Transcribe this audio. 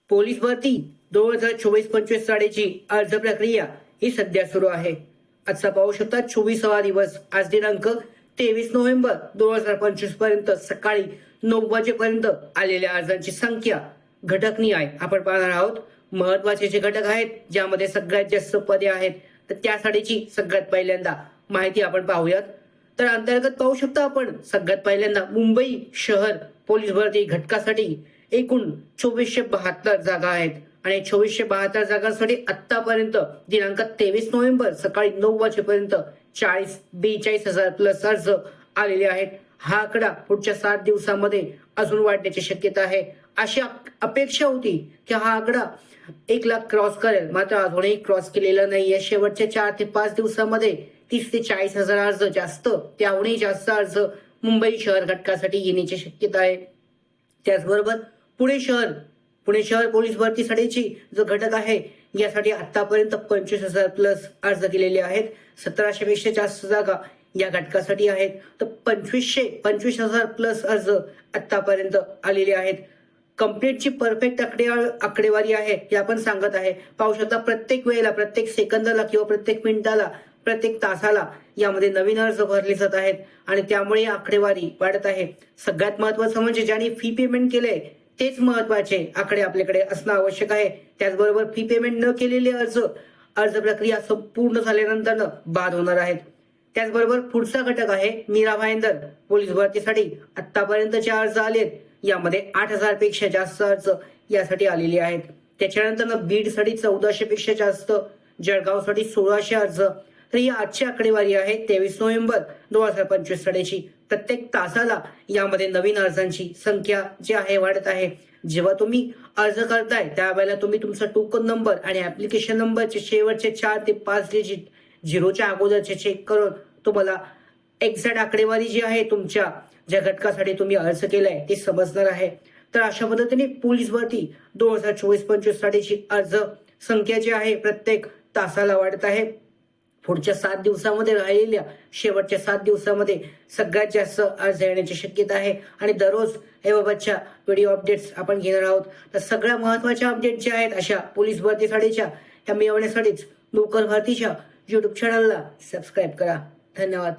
Police भरती 2024-25 सालीची अर्ज प्रक्रिया ही सध्या सुरू आहे. आजचा पाहू शकता 24वा दिवस. आज दिनांक 23 नोव्हेंबर 2025 पर्यंत सकाळी 9 वाजेपर्यंत आलेल्या अर्जांची संख्या घटकनिहाय आपण पाहणार आहोत. महत्वाचे जे घटक आहेत ज्यामध्ये सगळ्यात जास्त पदे आहेत तर त्यासाठीची सगळ्यात पहिल्यांदा माहिती आपण पाहूयात. तर अंतर्गत पाहू शकता आपण सगळ्यात पहिल्यांदा मुंबई शहर पोलीस भरती घटकासाठी एकूण 2472 जागा आहेत आणि 2472 जागांसाठी आतापर्यंत दिनांक 23 नोव्हेंबर सकाळी 9 वाजेपर्यंत 42,000 प्लस अर्ज आलेले आहेत. हा आकडा पुढच्या 7 दिवसांमध्ये अजून वाढण्याची शक्यता आहे. अशी अपेक्षा होती की हा आकडा 1 लाख क्रॉस करेल, मात्र अजूनही क्रॉस केलेला नाहीये. शेवटच्या 4 ते 5 दिवसांमध्ये 30 ते 40,000 अर्ज जास्त, त्याहूनही जास्त अर्ज मुंबई शहर घटकासाठी येण्याची शक्यता आहे. त्याचबरोबर पुणे शहर पोलीस भरतीसाठीची जो घटक आहे यासाठी आतापर्यंत 25,000 प्लस अर्ज केलेले आहेत. 1700 पेक्षा जास्त जागा या घटकासाठी आहेत. तर 25,000 प्लस अर्ज आतापर्यंत आलेले आहेत. कंप्लीटची परफेक्ट आकडेवारी आहे हे आपण सांगत आहे. पाहू शकता प्रत्येक वेळेला, प्रत्येक सेकंदाला किंवा प्रत्येक मिनिटाला, प्रत्येक तासाला यामध्ये नवीन अर्ज भरले जात आहेत आणि त्यामुळे आकडेवारी वाढत आहे. सगळ्यात महत्वाचं म्हणजे ज्यांनी फी पेमेंट केलंय तेच महत्वाचे आकडे आपल्याकडे असणं आवश्यक आहे. त्याचबरोबर फी पेमेंट न केलेले अर्ज प्रक्रिया संपूर्ण झाल्यानंतर बाद होणार आहेत. त्याचबरोबर पुढचा घटक आहे मीरा भाईंदर पोलीस भरतीसाठी आतापर्यंत जे अर्ज आलेत यामध्ये 8,000 पेक्षा जास्त अर्ज यासाठी आलेले आहेत. त्याच्यानंतर बीडसाठी 1400 पेक्षा जास्त, जळगावसाठी 1600 अर्ज. तर ही आजची आकडेवारी आहे 23 नोव्हेंबर 2025 सालीची. प्रत्येक तासाला यामध्ये नवीन अर्जांची संख्या जी आहे वाढत आहे. जेव्हा तुम्ही अर्ज करताय त्यावेळेला तुम्ही तुमचा टोकन नंबर आणि ऍप्लिकेशन नंबरचे शेवटचे 4 ते 5 डिजिट झिरोच्या अगोदरचे चेक करून तुम्हाला एक्झॅक्ट आकडेवारी जी आहे तुमच्या ज्या घटकासाठी तुम्ही अर्ज केलाय ते समजणार आहे. तर अशा पद्धतीने पोलीस भरती 2024-25 साठीची अर्ज संख्या जी आहे प्रत्येक तासाला वाढत आहे. पुढच्या 7 दिवसामध्ये राहिलेल्या शेवटच्या 7 दिवसामध्ये सगळ्यात जास्त अर्ज येण्याची शक्यता आहे आणि दररोज याबाबतच्या व्हिडिओ अपडेट्स आपण घेणार आहोत. तर सगळ्या महत्वाच्या अपडेट ज्या आहेत अशा पोलीस भरतीसाठीच्या या मिळवण्यासाठीच लोकल भरतीच्या YouTube चॅनलला सबस्क्राईब करा. धन्यवाद.